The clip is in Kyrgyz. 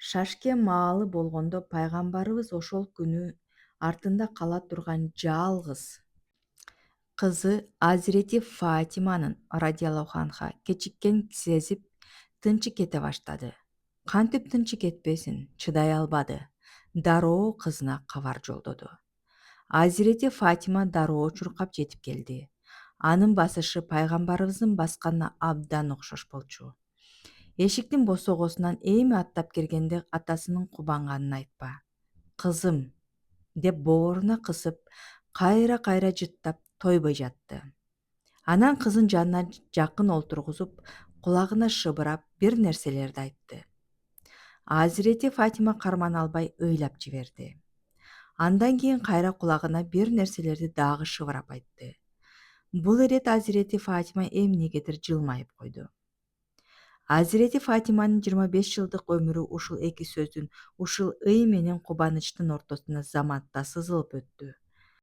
Шашке маалы болгондо пайгамбарыбыз ошол күнү артында кала турган жалгыз кызы Азирети Фатиманын радиаллаху анха кечиккен сезип тынчы кете баштады. Кантип тынчы кетпесин, чыдай албады. Дароо кызына кабар жолдоду. Азирети Фатима дароо чуркап жетип келди. Анын басышы пайгамбарыбыздын басканына абдан окшош болчу. Эшиктин босогосунан эми аттап киргенде атасынын кубанганын айтпа. Кызым, деп бооруна кысып, кайра кайра жыттап тойбой жатты. Анан кызын жанына жакын олтургузуп, кулагына шыбырап бир нерселерди айтты. Азирети Фатима кармана албай ыйлап жиберди. Андан кийин кайра кулагына бир нерселерди дагы шыбырап айтты. Бул ирет Азирети Фатима эмнегедир жылмайып койду. Азирети Фатиманын 25 жылдык өмүрү ушул эки сөздүн, ушул ый менен кубанычтын ортосунда заматта сызылып өттү.